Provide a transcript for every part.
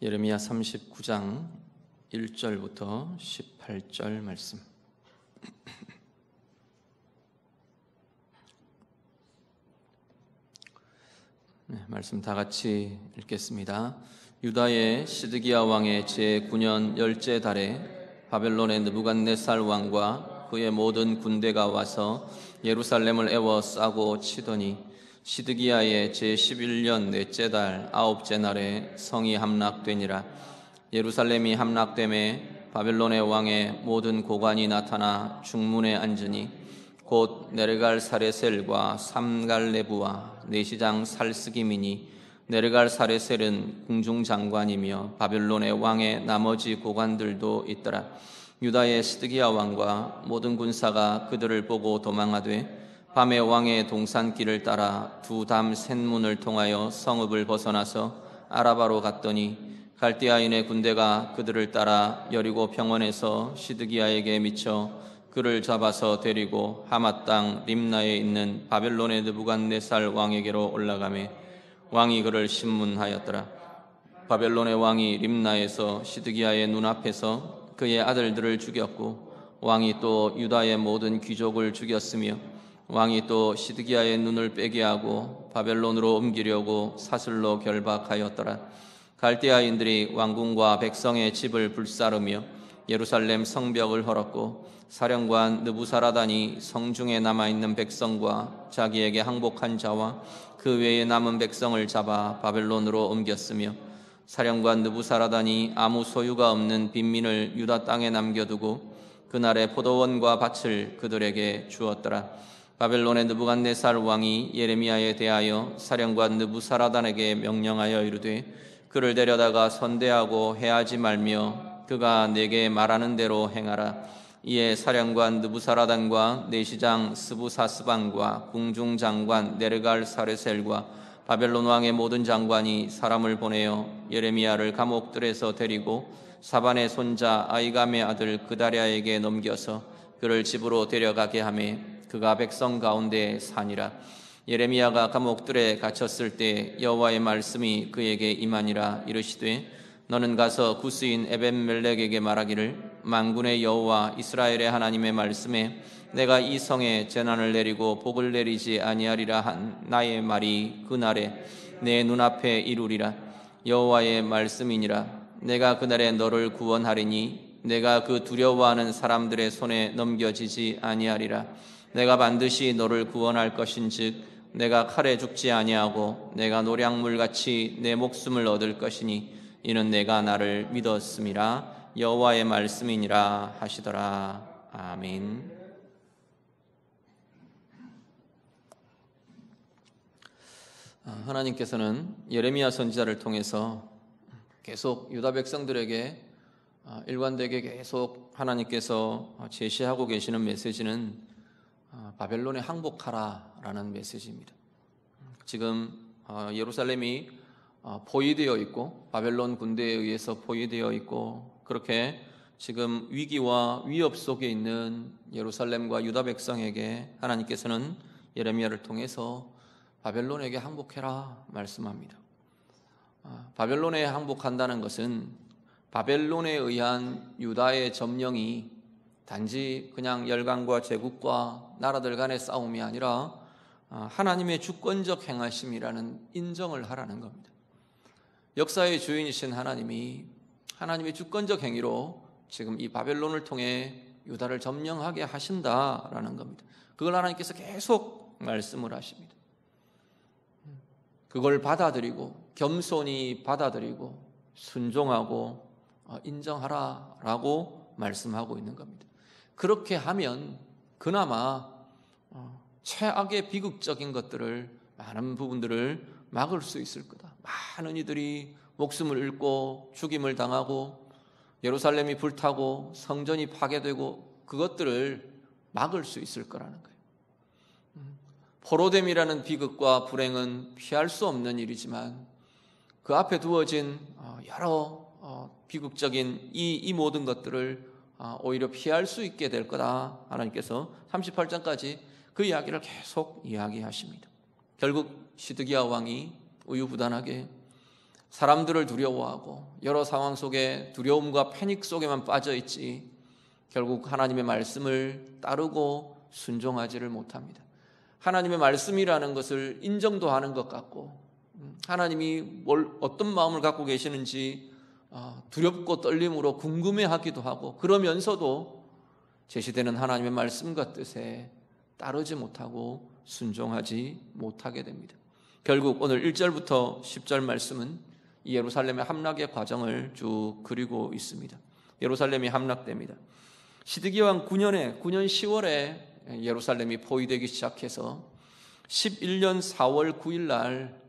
예레미야 39장 1절부터 18절 말씀. 말씀 다 같이 읽겠습니다. 유다의 시드기야 왕의 제9년 열째 달에 바벨론의 느부갓네살 왕과 그의 모든 군대가 와서 예루살렘을 에워 싸고 치더니 시드기야의 제11년 넷째 달 아홉째 날에 성이 함락되니라. 예루살렘이 함락됨에 바벨론의 왕의 모든 고관이 나타나 중문에 앉으니 곧 네르갈 사레셀과 삼갈레부와 내시장 살스김이니 네르갈 사레셀은 궁중장관이며 바벨론의 왕의 나머지 고관들도 있더라. 유다의 시드기야 왕과 모든 군사가 그들을 보고 도망하되 밤에 왕의 동산길을 따라 두 담 셋문을 통하여 성읍을 벗어나서 아라바로 갔더니 갈대아인의 군대가 그들을 따라 여리고 평원에서 시드기야에게 미쳐 그를 잡아서 데리고 하맛 땅 림나에 있는 바벨론의 느부갓네살 왕에게로 올라가매 왕이 그를 신문하였더라. 바벨론의 왕이 림나에서 시드기야의 눈앞에서 그의 아들들을 죽였고 왕이 또 유다의 모든 귀족을 죽였으며 왕이 또 시드기야의 눈을 빼게 하고 바벨론으로 옮기려고 사슬로 결박하였더라. 갈대아인들이 왕궁과 백성의 집을 불사르며 예루살렘 성벽을 헐었고 사령관 느부사라단이 성중에 남아있는 백성과 자기에게 항복한 자와 그 외에 남은 백성을 잡아 바벨론으로 옮겼으며 사령관 느부사라단이 아무 소유가 없는 빈민을 유다 땅에 남겨두고 그날의 포도원과 밭을 그들에게 주었더라. 바벨론의 느부갓네살 왕이 예레미야에 대하여 사령관 느부사라단에게 명령하여 이르되 그를 데려다가 선대하고 해하지 말며 그가 내게 말하는 대로 행하라. 이에 사령관 느부사라단과 내시장 스부사스반과 궁중장관 네르갈 사레셀과 바벨론 왕의 모든 장관이 사람을 보내어 예레미야를 감옥들에서 데리고 사반의 손자 아이감의 아들 그다랴에게 넘겨서 그를 집으로 데려가게 하매 그가 백성 가운데 사니라. 예레미야가 감옥들에 갇혔을 때 여호와의 말씀이 그에게 임하니라. 이르시되 너는 가서 구스인 에벤멜렉에게 말하기를 만군의 여호와 이스라엘의 하나님의 말씀에 내가 이 성에 재난을 내리고 복을 내리지 아니하리라 한 나의 말이 그날에 내 눈앞에 이루리라. 여호와의 말씀이니라. 내가 그날에 너를 구원하리니 내가 그 두려워하는 사람들의 손에 넘겨지지 아니하리라. 내가 반드시 너를 구원할 것인즉 내가 칼에 죽지 아니하고 내가 노량물같이 내 목숨을 얻을 것이니 이는 내가 나를 믿었음이라. 여호와의 말씀이니라 하시더라. 아멘. 하나님께서는 예레미야 선지자를 통해서 계속 유다 백성들에게 일관되게 계속 하나님께서 제시하고 계시는 메시지는 바벨론에 항복하라라는 메시지입니다. 지금 예루살렘이 포위되어 있고 바벨론 군대에 의해서 포위되어 있고 그렇게 지금 위기와 위협 속에 있는 예루살렘과 유다 백성에게 하나님께서는 예레미야를 통해서 바벨론에게 항복해라 말씀합니다. 바벨론에 항복한다는 것은 바벨론에 의한 유다의 점령이 단지 그냥 열강과 제국과 나라들 간의 싸움이 아니라 하나님의 주권적 행하심이라는 인정을 하라는 겁니다. 역사의 주인이신 하나님이 하나님의 주권적 행위로 지금 이 바벨론을 통해 유다를 점령하게 하신다라는 겁니다. 그걸 하나님께서 계속 말씀을 하십니다. 그걸 받아들이고 겸손히 받아들이고 순종하고 인정하라라고 말씀하고 있는 겁니다. 그렇게 하면 그나마 최악의 비극적인 것들을 많은 부분들을 막을 수 있을 거다. 많은 이들이 목숨을 잃고 죽임을 당하고 예루살렘이 불타고 성전이 파괴되고 그것들을 막을 수 있을 거라는 거예요. 포로됨이라는 비극과 불행은 피할 수 없는 일이지만 그 앞에 두어진 여러 비극적인 이 모든 것들을 오히려 피할 수 있게 될 거다. 하나님께서 38장까지 그 이야기를 계속 이야기하십니다. 결국 시드기야 왕이 우유부단하게 사람들을 두려워하고 여러 상황 속에 두려움과 패닉 속에만 빠져 있지 결국 하나님의 말씀을 따르고 순종하지를 못합니다. 하나님의 말씀이라는 것을 인정도 하는 것 같고 하나님이 어떤 마음을 갖고 계시는지 두렵고 떨림으로 궁금해하기도 하고 그러면서도 제시되는 하나님의 말씀과 뜻에 따르지 못하고 순종하지 못하게 됩니다. 결국 오늘 1절부터 10절 말씀은 이 예루살렘의 함락의 과정을 쭉 그리고 있습니다. 예루살렘이 함락됩니다. 시드기야 왕 9년 10월에 예루살렘이 포위되기 시작해서 11년 4월 9일 날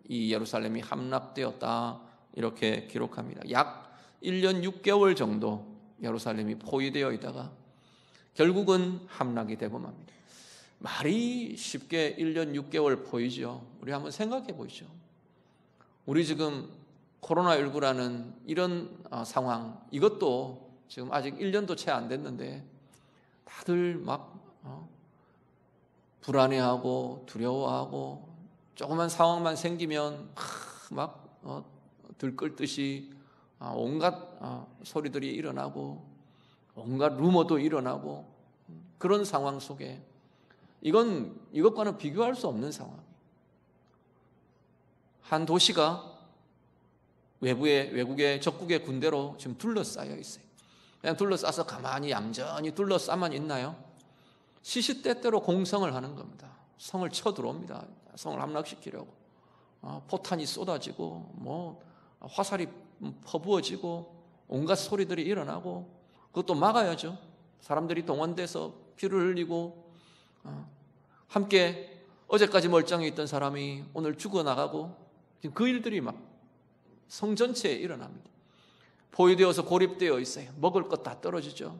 이 예루살렘이 함락되었다 이렇게 기록합니다. 약 1년 6개월 정도 예루살렘이 포위되어 있다가 결국은 함락이 되고 맙니다. 말이 쉽게 1년 6개월 포위죠. 우리 한번 생각해 보시죠. 우리 지금 코로나19라는 이런 상황, 이것도 지금 아직 1년도 채 안 됐는데 다들 막 불안해하고 두려워하고 조그만 상황만 생기면 막 들끓듯이 온갖 소리들이 일어나고 온갖 루머도 일어나고 그런 상황 속에 이것과는 비교할 수 없는 상황. 한 도시가 외국의 적국의 군대로 지금 둘러싸여 있어요. 그냥 둘러싸서 가만히 얌전히 둘러싸만 있나요? 시시때때로 공성을 하는 겁니다. 성을 쳐들어옵니다. 성을 함락시키려고 포탄이 쏟아지고 화살이 퍼부어지고 온갖 소리들이 일어나고 그것도 막아야죠. 사람들이 동원돼서 피를 흘리고 함께 어제까지 멀쩡히 있던 사람이 오늘 죽어나가고 그 일들이 막 성 전체에 일어납니다. 포위되어서 고립되어 있어요. 먹을 것 다 떨어지죠.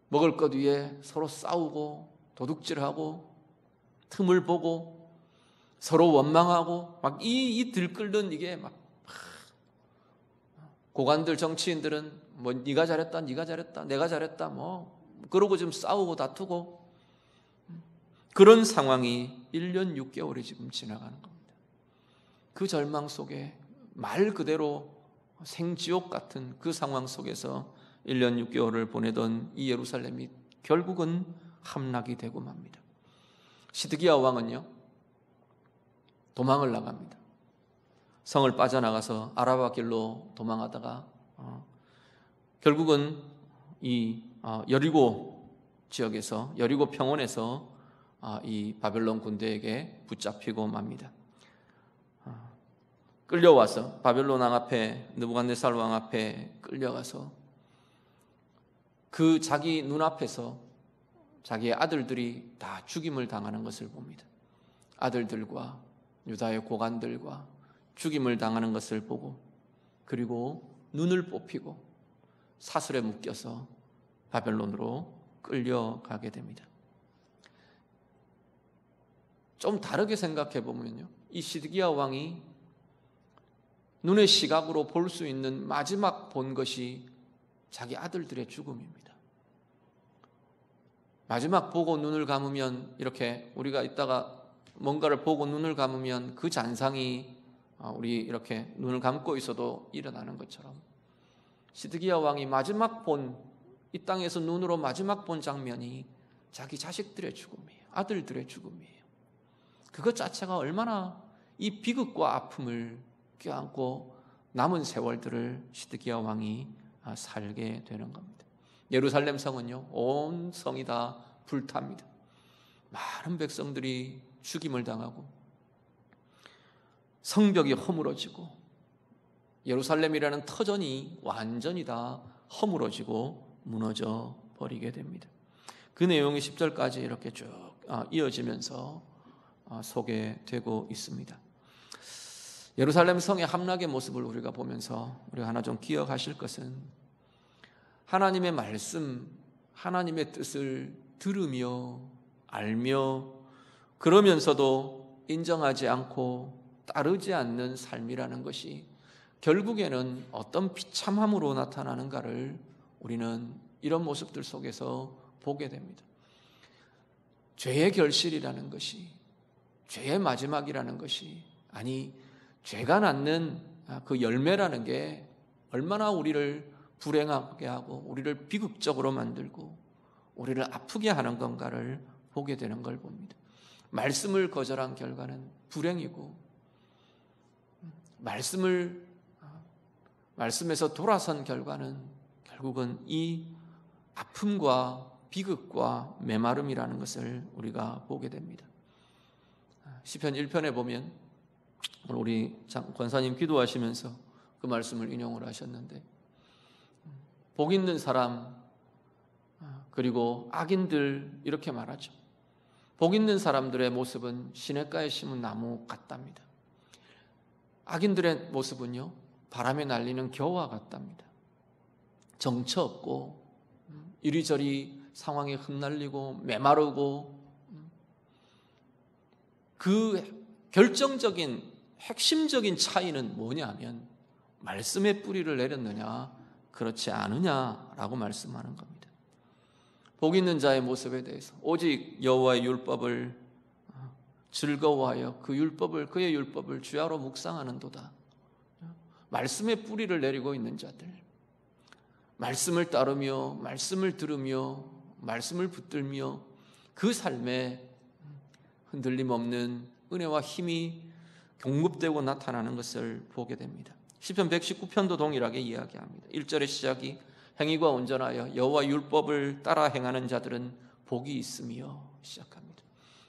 먹을 것 위에 서로 싸우고 도둑질하고 틈을 보고 서로 원망하고 막 이 들끓는 이게 막 고관들 정치인들은 네가 잘했다 내가 잘했다 그러고 지금 싸우고 다투고 그런 상황이 1년 6개월이 지금 지나가는 겁니다. 그 절망 속에 말 그대로 생지옥 같은 그 상황 속에서 1년 6개월을 보내던 이 예루살렘이 결국은 함락이 되고 맙니다. 시드기야 왕은요 도망을 나갑니다. 성을 빠져나가서 아라바 길로 도망하다가 결국은 이 여리고 지역에서 여리고 평원에서 이 바벨론 군대에게 붙잡히고 맙니다. 끌려와서 바벨론 왕 앞에 느부갓네살 왕 앞에 끌려가서 그 자기 눈앞에서 자기의 아들들이 다 죽임을 당하는 것을 봅니다. 아들들과 유다의 고관들과 죽임을 당하는 것을 보고 그리고 눈을 뽑히고 사슬에 묶여서 바벨론으로 끌려가게 됩니다. 좀 다르게 생각해 보면요, 이 시드기야 왕이 눈의 시각으로 볼 수 있는 마지막 본 것이 자기 아들들의 죽음입니다. 마지막 보고 눈을 감으면 이렇게 우리가 있다가 뭔가를 보고 눈을 감으면 그 잔상이 우리 이렇게 눈을 감고 있어도 일어나는 것처럼 시드기야 왕이 마지막 본 이 땅에서 눈으로 마지막 본 장면이 자기 자식들의 죽음이에요. 아들들의 죽음이에요. 그것 자체가 얼마나 이 비극과 아픔을 껴안고 남은 세월들을 시드기야 왕이 살게 되는 겁니다. 예루살렘 성은요 온 성이 다 불탑니다. 많은 백성들이 죽임을 당하고 성벽이 허물어지고 예루살렘이라는 터전이 완전히 다 허물어지고 무너져 버리게 됩니다. 그 내용이 10절까지 이렇게 쭉 이어지면서 소개되고 있습니다. 예루살렘 성의 함락의 모습을 우리가 보면서 우리가 하나 좀 기억하실 것은 하나님의 말씀, 하나님의 뜻을 들으며 알며 그러면서도 인정하지 않고 따르지 않는 삶이라는 것이 결국에는 어떤 비참함으로 나타나는가를 우리는 이런 모습들 속에서 보게 됩니다. 죄의 결실이라는 것이, 죄의 마지막이라는 것이, 아니 죄가 낳는 그 열매라는 게 얼마나 우리를 불행하게 하고 우리를 비극적으로 만들고 우리를 아프게 하는 건가를 보게 되는 걸 봅니다. 말씀을 거절한 결과는 불행이고, 말씀에서 돌아선 결과는 결국은 이 아픔과 비극과 메마름이라는 것을 우리가 보게 됩니다. 시편 1편에 보면 오늘 우리 권사님 기도하시면서 그 말씀을 인용을 하셨는데, 복 있는 사람 그리고 악인들 이렇게 말하죠. 복 있는 사람들의 모습은 시냇가에 심은 나무 같답니다. 악인들의 모습은요, 바람에 날리는 겨와 같답니다. 정처 없고 이리저리 상황에 흩날리고 메마르고, 그 결정적인 핵심적인 차이는 뭐냐면 말씀의 뿌리를 내렸느냐 그렇지 않느냐라고 말씀하는 겁니다. 복 있는 자의 모습에 대해서 오직 여호와의 율법을 즐거워하여 그의 율법을 주야로 묵상하는도다. 말씀의 뿌리를 내리고 있는 자들, 말씀을 따르며 말씀을 들으며 말씀을 붙들며 그 삶에 흔들림 없는 은혜와 힘이 공급되고 나타나는 것을 보게 됩니다. 시편 119편도 동일하게 이야기합니다. 1절의 시작이 행위가 온전하여 여호와 율법을 따라 행하는 자들은 복이 있으며 시작합니다.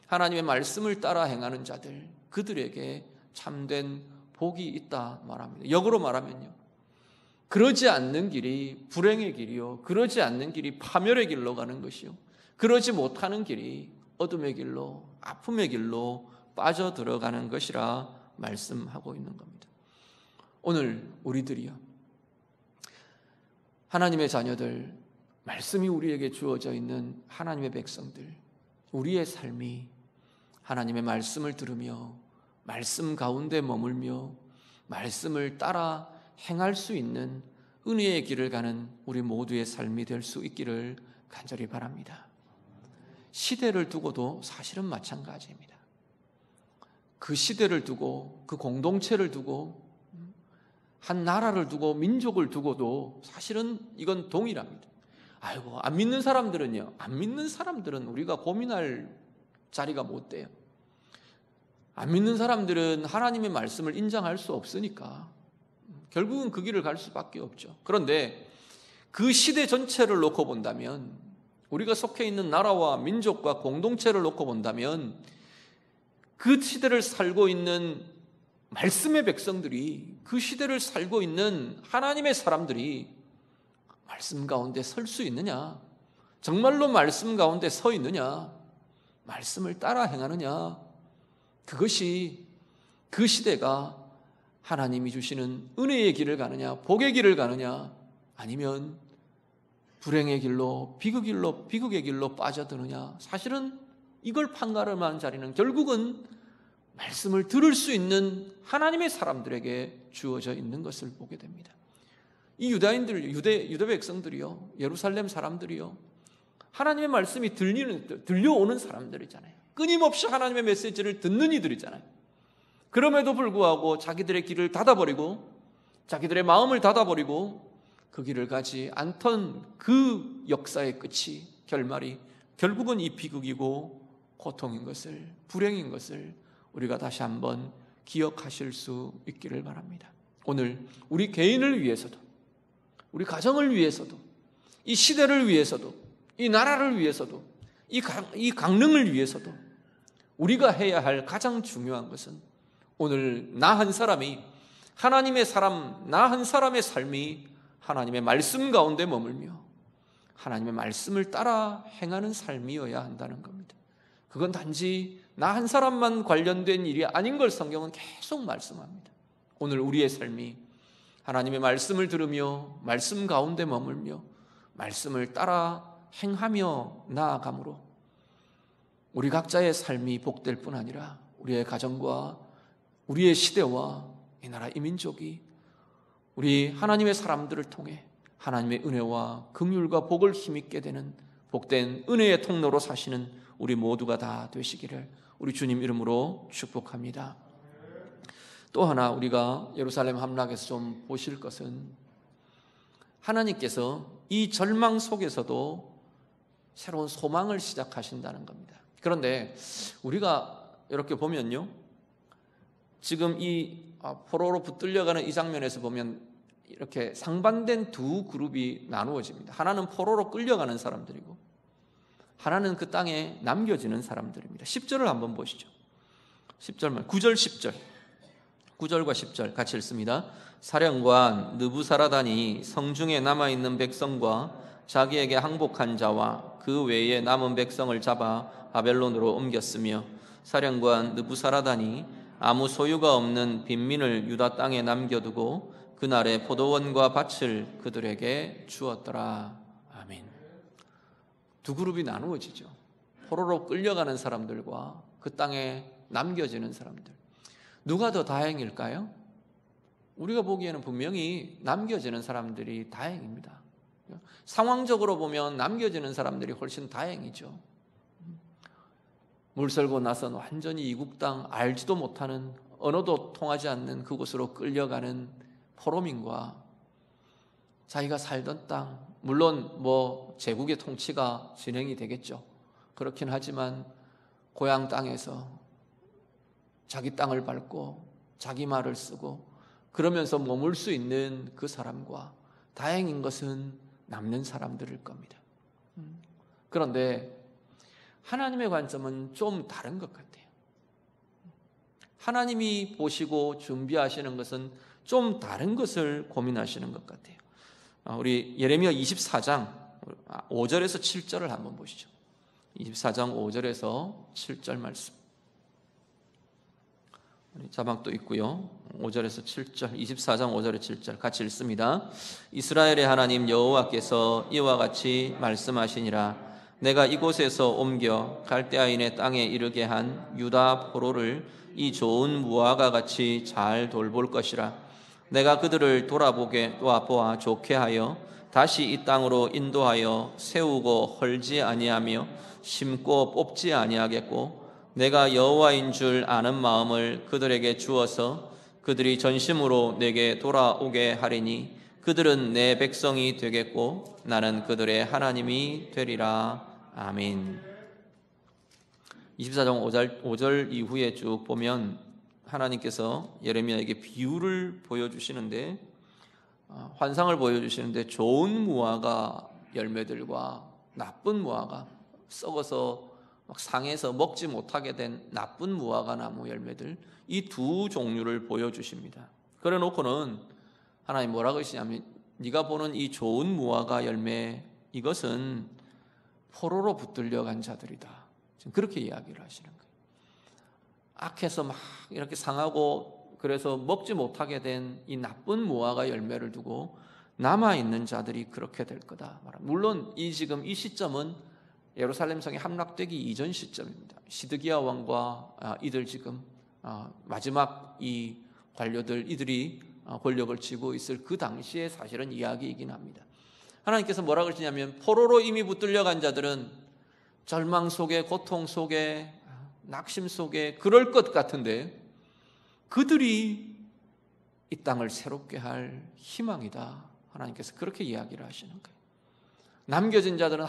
하나님의 말씀을 따라 행하는 자들, 그들에게 참된 복이 있다 말합니다. 역으로 말하면요, 그러지 않는 길이 불행의 길이요, 그러지 않는 길이 파멸의 길로 가는 것이요, 그러지 못하는 길이 어둠의 길로, 아픔의 길로 빠져들어가는 것이라 말씀하고 있는 겁니다. 오늘 우리들이요, 하나님의 자녀들, 말씀이 우리에게 주어져 있는 하나님의 백성들, 우리의 삶이 하나님의 말씀을 들으며 말씀 가운데 머물며 말씀을 따라 행할 수 있는 은혜의 길을 가는 우리 모두의 삶이 될 수 있기를 간절히 바랍니다. 시대를 두고도 사실은 마찬가지입니다. 그 시대를 두고, 그 공동체를 두고, 한 나라를 두고, 민족을 두고도 사실은 이건 동일합니다. 아이고, 안 믿는 사람들은요, 안 믿는 사람들은 우리가 고민할 자리가 못 돼요. 안 믿는 사람들은 하나님의 말씀을 인정할 수 없으니까 결국은 그 길을 갈 수밖에 없죠. 그런데 그 시대 전체를 놓고 본다면, 우리가 속해 있는 나라와 민족과 공동체를 놓고 본다면, 그 시대를 살고 있는 말씀의 백성들이, 그 시대를 살고 있는 하나님의 사람들이 말씀 가운데 설 수 있느냐, 정말로 말씀 가운데 서 있느냐, 말씀을 따라 행하느냐, 그것이 그 시대가 하나님이 주시는 은혜의 길을 가느냐, 복의 길을 가느냐, 아니면 불행의 길로, 비극의 길로 빠져드느냐. 사실은 이걸 판가름하는 자리는 결국은 말씀을 들을 수 있는 하나님의 사람들에게 주어져 있는 것을 보게 됩니다. 이 유다인들, 유대 백성들이요, 예루살렘 사람들이요, 하나님의 말씀이 들려오는 사람들이잖아요. 끊임없이 하나님의 메시지를 듣는 이들이잖아요. 그럼에도 불구하고 자기들의 길을 닫아버리고, 자기들의 마음을 닫아버리고 그 길을 가지 않던 그 역사의 끝이, 결말이 결국은 이 비극이고 고통인 것을, 불행인 것을 우리가 다시 한번 기억하실 수 있기를 바랍니다. 오늘 우리 개인을 위해서도, 우리 가정을 위해서도, 이 시대를 위해서도, 이 나라를 위해서도, 이 강릉을 위해서도 우리가 해야 할 가장 중요한 것은, 오늘 나 한 사람이, 하나님의 사람, 나 한 사람의 삶이 하나님의 말씀 가운데 머물며 하나님의 말씀을 따라 행하는 삶이어야 한다는 겁니다. 그건 단지 나 한 사람만 관련된 일이 아닌 걸 성경은 계속 말씀합니다. 오늘 우리의 삶이 하나님의 말씀을 들으며 말씀 가운데 머물며 말씀을 따라 행하며 나아감으로 우리 각자의 삶이 복될 뿐 아니라 우리의 가정과 우리의 시대와 이 나라 이 민족이 우리 하나님의 사람들을 통해 하나님의 은혜와 긍휼과 복을 힘입게 되는 복된 은혜의 통로로 사시는 우리 모두가 다 되시기를 우리 주님 이름으로 축복합니다. 또 하나 우리가 예루살렘 함락에서 좀 보실 것은 하나님께서 이 절망 속에서도 새로운 소망을 시작하신다는 겁니다. 그런데 우리가 이렇게 보면요, 지금 이 포로로 붙들려가는 이 장면에서 보면 이렇게 상반된 두 그룹이 나누어집니다. 하나는 포로로 끌려가는 사람들이고 하나는 그 땅에 남겨지는 사람들입니다. 10절을 한번 보시죠. 10절만 9절 10절 9절과 10절 같이 읽습니다. 사령관 느부사라단이 성중에 남아있는 백성과 자기에게 항복한 자와 그 외에 남은 백성을 잡아 바벨론으로 옮겼으며 사령관 느부사라단이 아무 소유가 없는 빈민을 유다 땅에 남겨두고 그날에 포도원과 밭을 그들에게 주었더라. 아멘. 두 그룹이 나누어지죠. 포로로 끌려가는 사람들과 그 땅에 남겨지는 사람들. 누가 더 다행일까요? 우리가 보기에는 분명히 남겨지는 사람들이 다행입니다. 상황적으로 보면 남겨지는 사람들이 훨씬 다행이죠. 물설고 나선 완전히 이국 땅 알지도 못하는, 언어도 통하지 않는 그곳으로 끌려가는 포로민과 자기가 살던 땅, 물론 제국의 통치가 진행이 되겠죠. 그렇긴 하지만 고향 땅에서 자기 땅을 밟고 자기 말을 쓰고 그러면서 머물 수 있는 그 사람과 다행인 것은 남는 사람들일 겁니다. 그런데 하나님의 관점은 좀 다른 것 같아요. 하나님이 보시고 준비하시는 것은 좀 다른 것을 고민하시는 것 같아요. 우리 예레미야 24장 5절에서 7절을 한번 보시죠. 24장 5절에서 7절 말씀. 자막도 있고요. 5절에서 7절, 24장 5절에 7절 같이 읽습니다. 이스라엘의 하나님 여호와께서 이와 같이 말씀하시니라. 내가 이곳에서 옮겨 갈대아인의 땅에 이르게 한 유다 포로를 이 좋은 무화과 같이 잘 돌볼 것이라. 내가 그들을 돌아보아 좋게 하여 다시 이 땅으로 인도하여 세우고 헐지 아니하며 심고 뽑지 아니하겠고 내가 여호와인 줄 아는 마음을 그들에게 주어서 그들이 전심으로 내게 돌아오게 하리니 그들은 내 백성이 되겠고 나는 그들의 하나님이 되리라. 아멘. 24장 5절 이후에 쭉 보면 하나님께서 예레미야에게 비유를 보여주시는데, 환상을 보여주시는데 좋은 무화과 열매들과 나쁜 무화과, 썩어서 막 상해서 먹지 못하게 된 나쁜 무화과 나무 열매들, 이 두 종류를 보여주십니다. 그래 놓고는 하나님 뭐라고 하시냐면 네가 보는 이 좋은 무화과 열매, 이것은 포로로 붙들려간 자들이다. 지금 그렇게 이야기를 하시는 거예요. 악해서 막 이렇게 상하고 그래서 먹지 못하게 된 이 나쁜 무화과 열매를 두고 남아있는 자들이 그렇게 될 거다. 물론 지금 이 시점은 예루살렘 성이 함락되기 이전 시점입니다. 시드기야 왕과 이들 지금 마지막 이 관료들, 이들이 권력을 쥐고 있을 그 당시의 사실은 이야기이긴 합니다. 하나님께서 뭐라고 그러시냐면 포로로 이미 붙들려간 자들은 절망 속에, 고통 속에, 낙심 속에 그럴 것 같은데 그들이 이 땅을 새롭게 할 희망이다. 하나님께서 그렇게 이야기를 하시는 거예요. 남겨진 자들은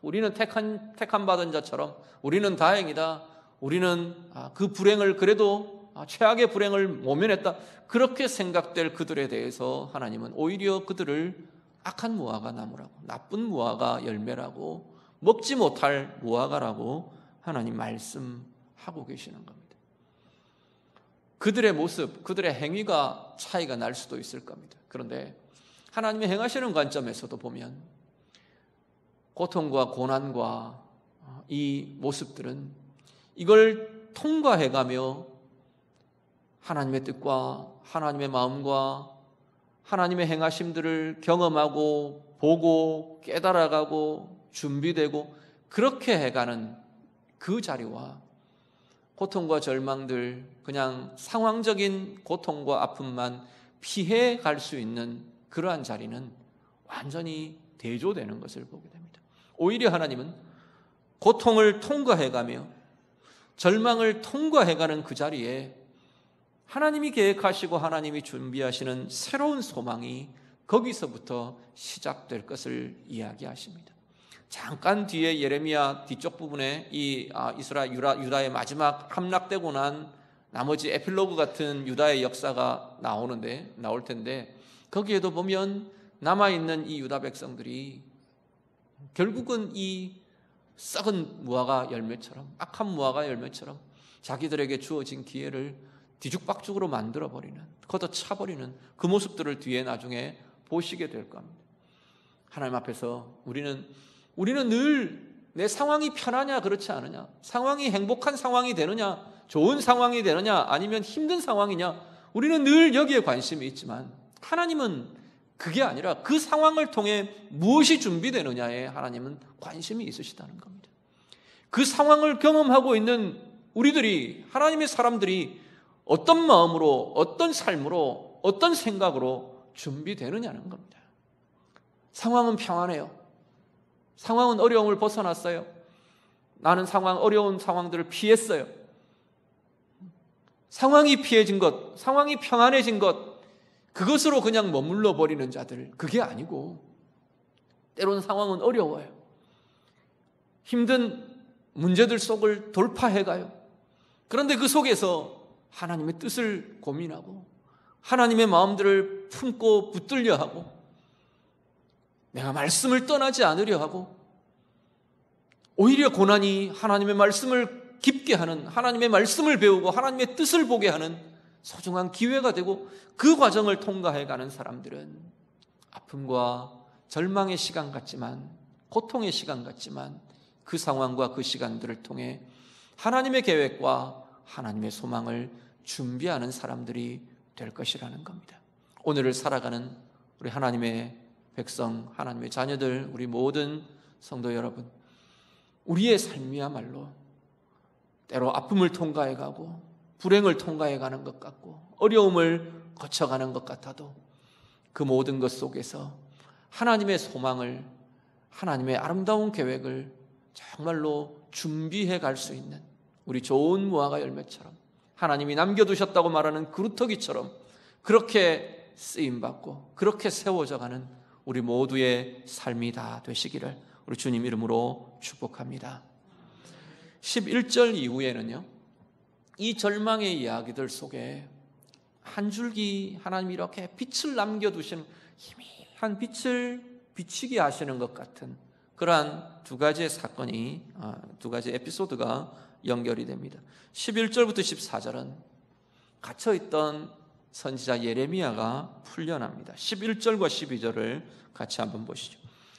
우리는 택함 받은 자처럼 우리는 다행이다. 우리는 그 불행을 그래도 최악의 불행을 모면했다. 그렇게 생각될 그들에 대해서 하나님은 오히려 그들을 악한 무화과 나무라고, 나쁜 무화과 열매라고, 먹지 못할 무화과라고 하나님 말씀하고 계시는 겁니다. 그들의 모습, 그들의 행위가 차이가 날 수도 있을 겁니다. 그런데 하나님의 행하시는 관점에서도 보면 고통과 고난과 이 모습들은 이걸 통과해가며 하나님의 뜻과 하나님의 마음과 하나님의 행하심들을 경험하고 보고 깨달아가고 준비되고 그렇게 해가는 그 자리와 고통과 절망들, 그냥 상황적인 고통과 아픔만 피해 갈 수 있는 그러한 자리는 완전히 대조되는 것을 보게 됩니다. 오히려 하나님은 고통을 통과해가며 절망을 통과해가는 그 자리에 하나님이 계획하시고 하나님이 준비하시는 새로운 소망이 거기서부터 시작될 것을 이야기하십니다. 잠깐 뒤에 예레미야 뒤쪽 부분에 이 이스라엘 유다의 마지막 함락되고 난 나머지 에필로그 같은 유다의 역사가 나올 텐데, 거기에도 보면 남아있는 이 유다 백성들이 결국은 이 썩은 무화과 열매처럼, 악한 무화과 열매처럼 자기들에게 주어진 기회를 뒤죽박죽으로 만들어버리는, 걷어차버리는 그 모습들을 뒤에 나중에 보시게 될 겁니다. 하나님 앞에서 우리는 늘 내 상황이 편하냐 그렇지 않으냐, 상황이 행복한 상황이 되느냐, 좋은 상황이 되느냐, 아니면 힘든 상황이냐, 우리는 늘 여기에 관심이 있지만 하나님은 그게 아니라 그 상황을 통해 무엇이 준비되느냐에 하나님은 관심이 있으시다는 겁니다. 그 상황을 경험하고 있는 우리들이, 하나님의 사람들이 어떤 마음으로, 어떤 삶으로, 어떤 생각으로 준비되느냐는 겁니다. 상황은 평안해요. 상황은 어려움을 벗어났어요. 나는 어려운 상황들을 피했어요. 상황이 피해진 것, 상황이 평안해진 것, 그것으로 그냥 머물러 버리는 자들, 그게 아니고 때로는 상황은 어려워요. 힘든 문제들 속을 돌파해가요. 그런데 그 속에서 하나님의 뜻을 고민하고 하나님의 마음들을 품고 붙들려 하고 내가 말씀을 떠나지 않으려 하고, 오히려 고난이 하나님의 말씀을 깊게 하는, 하나님의 말씀을 배우고 하나님의 뜻을 보게 하는 소중한 기회가 되고, 그 과정을 통과해가는 사람들은 아픔과 절망의 시간 같지만, 고통의 시간 같지만, 그 상황과 그 시간들을 통해 하나님의 계획과 하나님의 소망을 준비하는 사람들이 될 것이라는 겁니다. 오늘을 살아가는 우리 하나님의 백성, 하나님의 자녀들, 우리 모든 성도 여러분, 우리의 삶이야말로 때로 아픔을 통과해가고 불행을 통과해가는 것 같고 어려움을 거쳐가는 것 같아도 그 모든 것 속에서 하나님의 소망을, 하나님의 아름다운 계획을 정말로 준비해 갈 수 있는, 우리 좋은 무화과 열매처럼 하나님이 남겨두셨다고 말하는 그루터기처럼 그렇게 쓰임받고 그렇게 세워져가는 우리 모두의 삶이 다 되시기를 우리 주님 이름으로 축복합니다. 11절 이후에는요, 이 절망의 이야기들 속에 한 줄기 하나님이 이렇게 빛을 남겨두신, 희미한 빛을 비치게 하시는 것 같은 그러한 두 가지의 사건이, 두 가지 에피소드가 연결이 됩니다. 11절부터 14절은 갇혀있던 선지자 예레미야가 풀려납니다. 11절과 12절을 같이 한번 보시죠.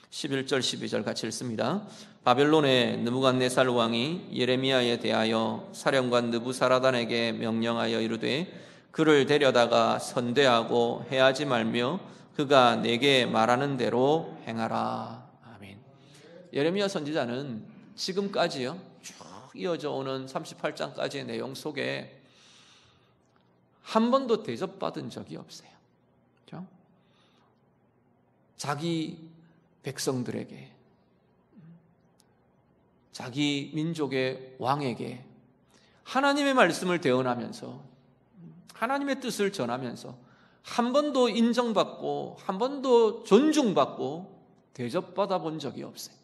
11절 12절 같이 읽습니다. 바벨론의 느부갓네살 왕이 예레미야에 대하여 사령관 느부사라단에게 명령하여 이르되 그를 데려다가 선대하고 해하지 말며 그가 내게 말하는 대로 행하라. 아멘. 예레미야 선지자는 지금까지요, 쭉 이어져 오는 38장까지의 내용 속에 한 번도 대접받은 적이 없어요. 그렇죠? 자기 백성들에게, 자기 민족의 왕에게 하나님의 말씀을 대언하면서 하나님의 뜻을 전하면서 한 번도 인정받고 한 번도 존중받고 대접받아 본 적이 없어요.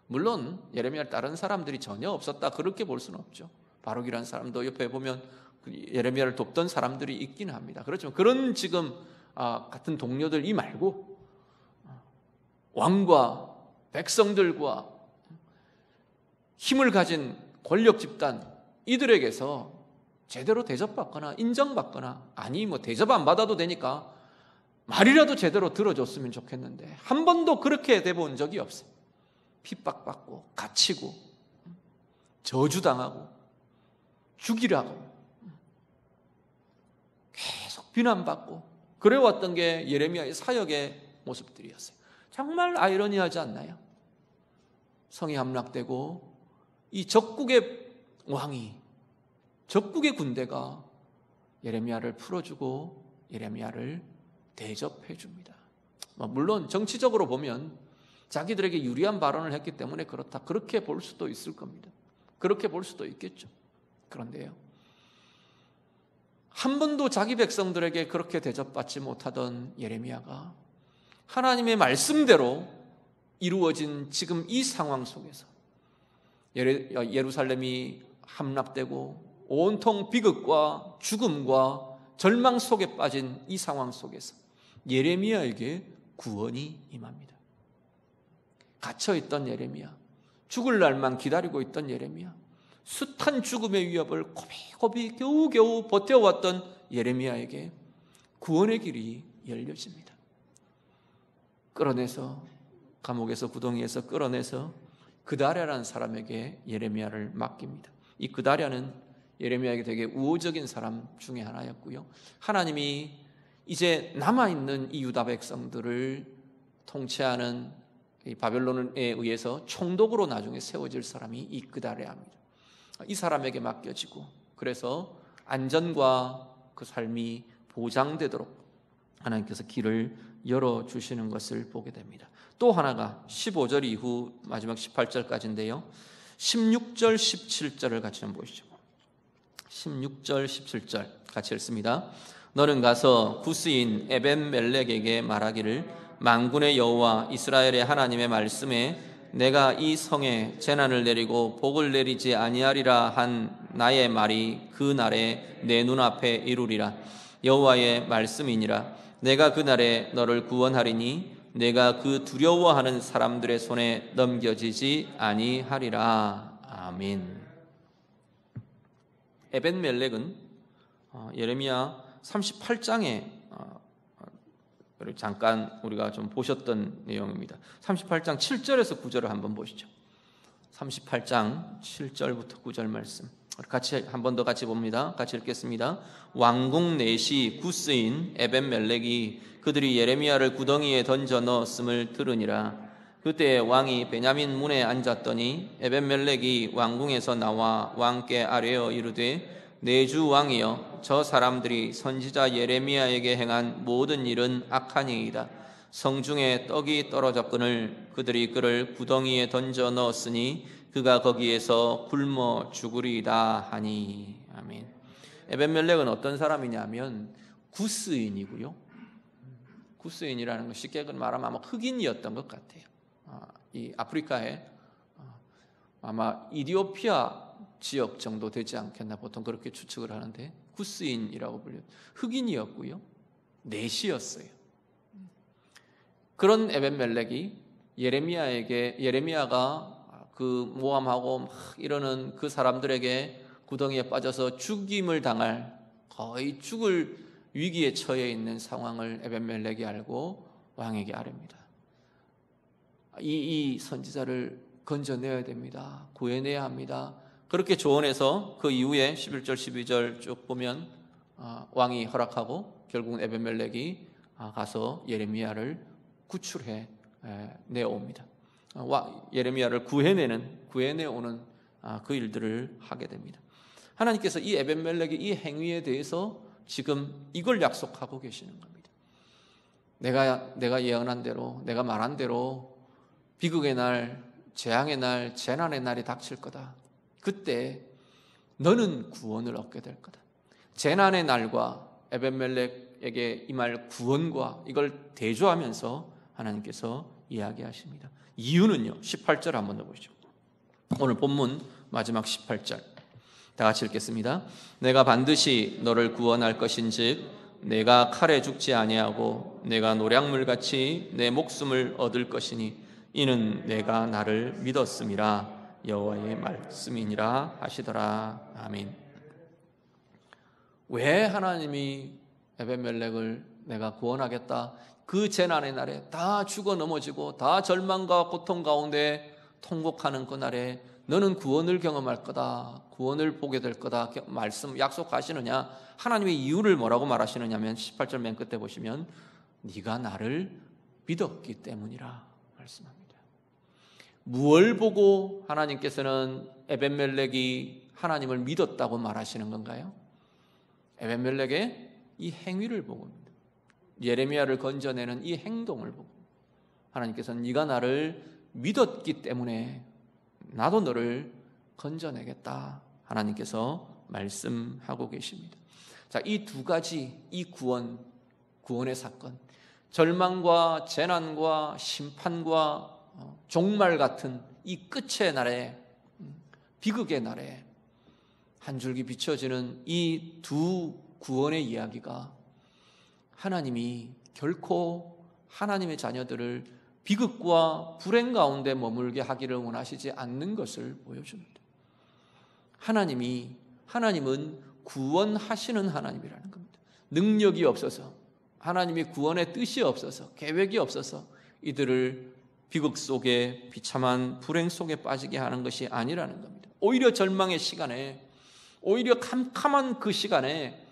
물론 예레미야를 다른 사람들이 전혀 없었다 그렇게 볼 수는 없죠. 바룩이라는 사람도 옆에 보면 예레미야를 돕던 사람들이 있긴 합니다. 그렇지만 그런 지금 같은 동료들 이 말고 왕과 백성들과 힘을 가진 권력 집단 이들에게서 제대로 대접받거나 인정받거나, 아니 뭐 대접 안 받아도 되니까 말이라도 제대로 들어줬으면 좋겠는데 한 번도 그렇게 돼본 적이 없어요. 핍박받고 갇히고 저주당하고 죽이라고 계속 비난받고 그래왔던 게 예레미야의 사역의 모습들이었어요. 정말 아이러니하지 않나요? 성이 함락되고 이 적국의 왕이, 적국의 군대가 예레미야를 풀어주고 예레미야를 대접해 줍니다. 물론 정치적으로 보면 자기들에게 유리한 발언을 했기 때문에 그렇다, 그렇게 볼 수도 있을 겁니다. 그렇게 볼 수도 있겠죠. 그런데요, 한 번도 자기 백성들에게 그렇게 대접받지 못하던 예레미야가 하나님의 말씀대로 이루어진 지금 이 상황 속에서 예루살렘이 함락되고 온통 비극과 죽음과 절망 속에 빠진 이 상황 속에서 예레미야에게 구원이 임합니다. 갇혀있던 예레미야, 죽을 날만 기다리고 있던 예레미야, 숱한 죽음의 위협을 고비고비 겨우겨우 버텨왔던 예레미야에게 구원의 길이 열려집니다. 끌어내서 감옥에서 구덩이에서 끌어내서 그다랴라는 사람에게 예레미야를 맡깁니다. 이 그다랴는 예레미야에게 되게 우호적인 사람 중에 하나였고요. 하나님이 이제 남아있는 이 유다 백성들을 통치하는 이 바벨론에 의해서 총독으로 나중에 세워질 사람이 이 그다랴입니다. 이 사람에게 맡겨지고 그래서 안전과 그 삶이 보장되도록 하나님께서 길을 열어주시는 것을 보게 됩니다. 또 하나가 15절 이후 마지막 18절까지인데요. 16절, 17절을 같이 한번 보시죠. 16절, 17절 같이 읽습니다. 너는 가서 구스인 에벤멜렉에게 말하기를 만군의 여호와 이스라엘의 하나님의 말씀에 내가 이 성에 재난을 내리고 복을 내리지 아니하리라 한 나의 말이 그 날에 내 눈앞에 이루리라. 여호와의 말씀이니라. 내가 그 날에 너를 구원하리니 내가 그 두려워하는 사람들의 손에 넘겨지지 아니하리라. 아멘. 에벤멜렉은 예레미야 38장에 잠깐 우리가 좀 보셨던 내용입니다. 38장 7절에서 9절을 한번 보시죠. 38장 7절부터 9절 말씀 같이 한 번 더 같이 봅니다. 같이 읽겠습니다. 왕궁 내시 구스인 에벤멜렉이 그들이 예레미야를 구덩이에 던져 넣었음을 들으니라. 그때 왕이 베냐민 문에 앉았더니 에벤멜렉이 왕궁에서 나와 왕께 아뢰어 이르되 내 주 왕이여, 저 사람들이 선지자 예레미야에게 행한 모든 일은 악하니이다. 성중에 떡이 떨어졌거늘 그들이 그를 구덩이에 던져 넣었으니 그가 거기에서 굶어 죽으리이다 하니. 아멘. 에벤멜렉은 어떤 사람이냐면 구스인이고요. 구스인이라는 것 쉽게 말하면 아마 흑인이었던 것 같아요. 이 아프리카에 아마 이디오피아 지역 정도 되지 않겠나 보통 그렇게 추측을 하는데 구스인이라고 불려요. 흑인이었고요. 내시였어요. 그런 에벤멜렉이 예레미야가 그 모함하고 막 이러는 그 사람들에게 구덩이에 빠져서 죽임을 당할 거의 죽을 위기에 처해 있는 상황을 에벤멜렉이 알고 왕에게 아뢰입니다. 이 선지자를 건져내야 됩니다. 구해내야 합니다. 그렇게 조언해서 그 이후에 11절 12절 쭉 보면 왕이 허락하고 결국은 에벤멜렉이 가서 예레미야를 구출해 내옵니다. 예레미야를 구해내오는 그 일들을 하게 됩니다. 하나님께서 이 에벤멜렉의 이 행위에 대해서 지금 이걸 약속하고 계시는 겁니다. 내가 예언한 대로, 내가 말한 대로 비극의 날, 재앙의 날, 재난의 날이 닥칠 거다. 그때 너는 구원을 얻게 될 거다. 재난의 날과 에벤멜렉에게 임할 구원과 이걸 대조하면서 하나님께서 이야기하십니다. 이유는요, 18절 한번 더 보시죠. 오늘 본문 마지막 18절 다 같이 읽겠습니다. 내가 반드시 너를 구원할 것인즉 내가 칼에 죽지 아니하고 내가 노략물같이 내 목숨을 얻을 것이니 이는 내가 나를 믿었음이라. 여호와의 말씀이니라 하시더라. 아멘. 왜 하나님이 에벤멜렉을 내가 구원하겠다, 그 재난의 날에 다 죽어 넘어지고 다 절망과 고통 가운데 통곡하는 그날에 너는 구원을 경험할 거다, 구원을 보게 될 거다 말씀 약속하시느냐? 하나님의 이유를 뭐라고 말하시느냐면 18절 맨 끝에 보시면 네가 나를 믿었기 때문이라 말씀합니다. 무엇을 보고 하나님께서는 에벤멜렉이 하나님을 믿었다고 말하시는 건가요? 에벤멜렉의 이 행위를 보고입니다. 예레미야를 건져내는 이 행동을 보고 하나님께서는 네가 나를 믿었기 때문에 나도 너를 건져내겠다 하나님께서 말씀하고 계십니다. 자, 이 두 가지, 이 구원의 사건, 절망과 재난과 심판과 종말 같은 이 끝의 날에, 비극의 날에 한 줄기 비춰지는 이 두 구원의 이야기가 하나님이 결코 하나님의 자녀들을 비극과 불행 가운데 머물게 하기를 원하시지 않는 것을 보여줍니다. 하나님은 구원하시는 하나님이라는 겁니다. 능력이 없어서, 하나님이 구원의 뜻이 없어서, 계획이 없어서 이들을 비극 속에, 비참한 불행 속에 빠지게 하는 것이 아니라는 겁니다. 오히려 절망의 시간에, 오히려 캄캄한 그 시간에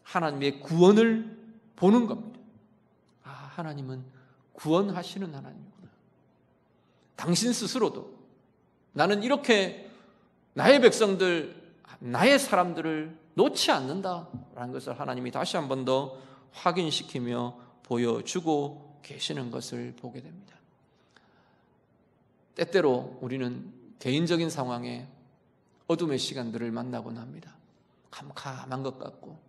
하나님의 구원을 보는 겁니다. 하나님은 구원하시는 하나님이구나. 당신 스스로도 나는 이렇게 나의 백성들, 나의 사람들을 놓지 않는다라는 것을 하나님이 다시 한 번 더 확인시키며 보여주고 계시는 것을 보게 됩니다. 때때로 우리는 개인적인 상황에 어둠의 시간들을 만나곤 합니다. 캄캄한 것 같고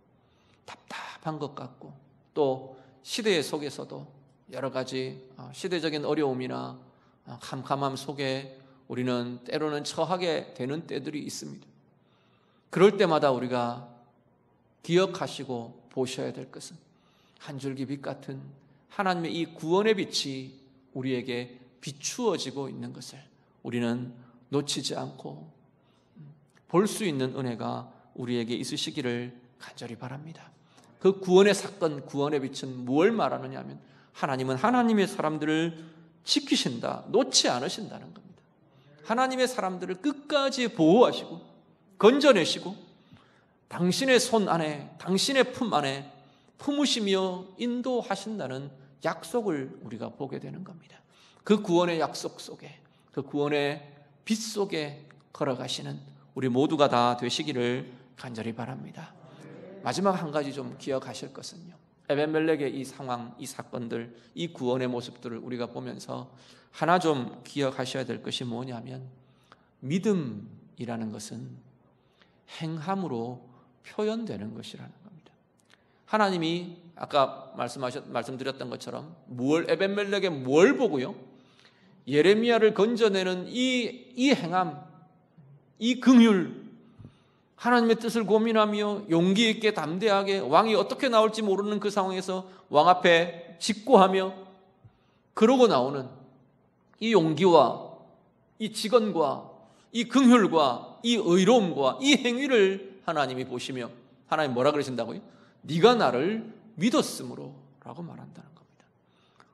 답답한 것 같고 또 시대 속에서도 여러 가지 시대적인 어려움이나 캄캄함 속에 우리는 때로는 처하게 되는 때들이 있습니다. 그럴 때마다 우리가 기억하시고 보셔야 될 것은 한 줄기 빛 같은 하나님의 이 구원의 빛이 우리에게 비추어지고 있는 것을 우리는 놓치지 않고 볼 수 있는 은혜가 우리에게 있으시기를 간절히 바랍니다. 그 구원의 사건, 구원의 빛은 무엇을 말하느냐 하면 하나님은 하나님의 사람들을 지키신다, 놓지 않으신다는 겁니다. 하나님의 사람들을 끝까지 보호하시고 건져내시고 당신의 손 안에, 당신의 품 안에 품으시며 인도하신다는 약속을 우리가 보게 되는 겁니다. 그 구원의 약속 속에, 그 구원의 빛 속에 걸어가시는 우리 모두가 다 되시기를 간절히 바랍니다. 마지막 한 가지 좀 기억하실 것은요, 에벤멜렉의 이 상황, 이 사건들, 이 구원의 모습들을 우리가 보면서 하나 좀 기억하셔야 될 것이 뭐냐면, 믿음이라는 것은 행함으로 표현되는 것이라는 겁니다. 하나님이 아까 말씀드렸던 것처럼 에벤멜렉의 뭘 보고요? 예레미야를 건져내는 이 행함, 이 긍휼, 하나님의 뜻을 고민하며 용기 있게 담대하게 왕이 어떻게 나올지 모르는 그 상황에서 왕 앞에 직고하며 그러고 나오는 이 용기와 이 직언과 이 긍휼과 이 의로움과 이 행위를 하나님이 보시며 하나님 뭐라 그러신다고요? 네가 나를 믿었으므로 라고 말한다는 겁니다.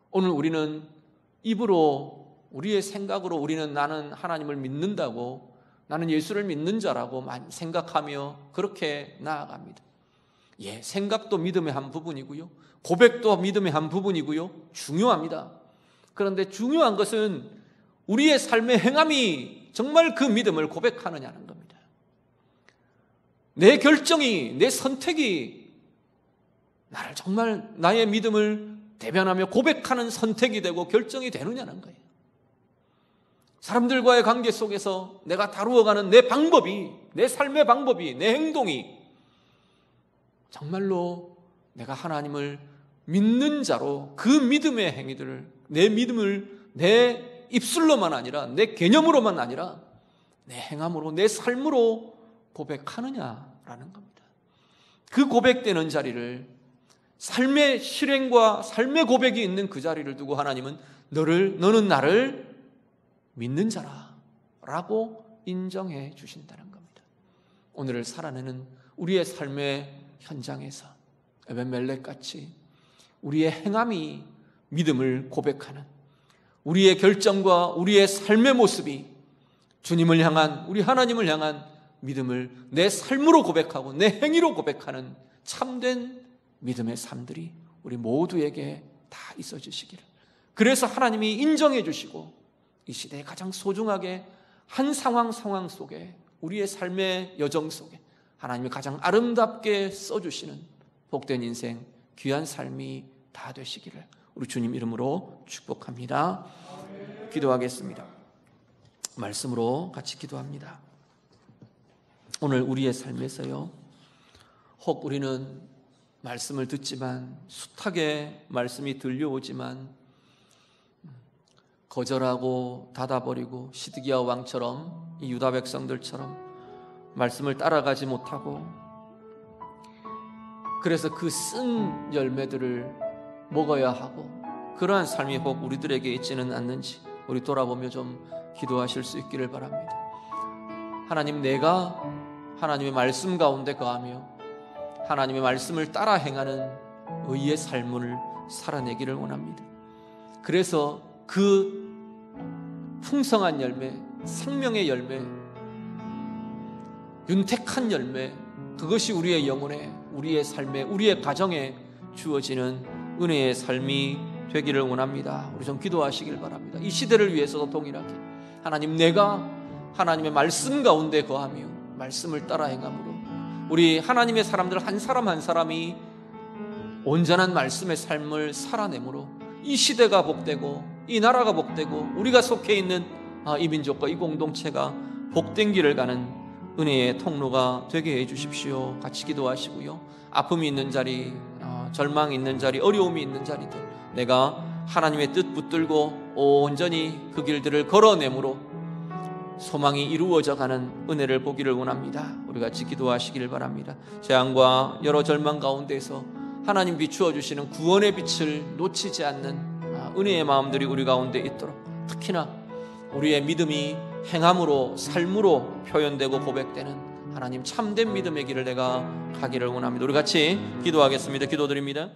오늘 우리는 입으로 우리의 생각으로 우리는 나는 하나님을 믿는다고, 나는 예수를 믿는 자라고 생각하며 그렇게 나아갑니다. 예, 생각도 믿음의 한 부분이고요, 고백도 믿음의 한 부분이고요, 중요합니다. 그런데 중요한 것은 우리의 삶의 행함이 정말 그 믿음을 고백하느냐는 겁니다. 내 결정이, 내 선택이 나를 정말 나의 믿음을 대변하며 고백하는 선택이 되고 결정이 되느냐는 거예요. 사람들과의 관계 속에서 내가 다루어가는 내 방법이, 내 삶의 방법이, 내 행동이 정말로 내가 하나님을 믿는 자로 그 믿음의 행위들을, 내 믿음을 내 입술로만 아니라 내 개념으로만 아니라 내 행함으로, 내 삶으로 고백하느냐라는 겁니다. 그 고백되는 자리를, 삶의 실행과 삶의 고백이 있는 그 자리를 두고 하나님은 너는 나를 믿는 자라 라고 인정해 주신다는 겁니다. 오늘을 살아내는 우리의 삶의 현장에서 에벤멜렉같이 우리의 행함이 믿음을 고백하는, 우리의 결정과 우리의 삶의 모습이 주님을 향한, 우리 하나님을 향한 믿음을 내 삶으로 고백하고 내 행위로 고백하는 참된 믿음의 삶들이 우리 모두에게 다 있어 주시기를, 그래서 하나님이 인정해 주시고 이 시대에 가장 소중하게 한 상황 속에, 우리의 삶의 여정 속에 하나님이 가장 아름답게 써주시는 복된 인생, 귀한 삶이 다 되시기를 우리 주님 이름으로 축복합니다. 기도하겠습니다. 말씀으로 같이 기도합니다. 오늘 우리의 삶에서요, 혹 우리는 말씀을 듣지만, 숱하게 말씀이 들려오지만 거절하고 닫아버리고 시드기야 왕처럼, 이 유다 백성들처럼 말씀을 따라가지 못하고, 그래서 그 쓴 열매들을 먹어야 하고, 그러한 삶이 혹 우리들에게 있지는 않는지 우리 돌아보며 좀 기도하실 수 있기를 바랍니다. 하나님, 내가 하나님의 말씀 가운데 거하며 하나님의 말씀을 따라 행하는 의의 삶을 살아내기를 원합니다. 그래서 그 풍성한 열매, 생명의 열매, 윤택한 열매, 그것이 우리의 영혼에, 우리의 삶에, 우리의 가정에 주어지는 은혜의 삶이 되기를 원합니다. 우리 좀 기도하시길 바랍니다. 이 시대를 위해서도 동일하게 하나님, 내가 하나님의 말씀 가운데 거하며 말씀을 따라 행함으로 우리 하나님의 사람들 한 사람 한 사람이 온전한 말씀의 삶을 살아내므로 이 시대가 복되고 이 나라가 복되고 우리가 속해 있는 이 민족과 이 공동체가 복된 길을 가는 은혜의 통로가 되게 해 주십시오. 같이 기도하시고요. 아픔이 있는 자리, 절망이 있는 자리, 어려움이 있는 자리들, 내가 하나님의 뜻 붙들고 온전히 그 길들을 걸어내므로 소망이 이루어져가는 은혜를 보기를 원합니다. 우리 같이 기도하시기를 바랍니다. 재앙과 여러 절망 가운데서 하나님 비추어 주시는 구원의 빛을 놓치지 않는 은혜의 마음들이 우리 가운데 있도록, 특히나 우리의 믿음이 행함으로, 삶으로 표현되고 고백되는 하나님 참된 믿음의 길을 내가 가기를 원합니다. 우리 같이 기도하겠습니다. 기도드립니다.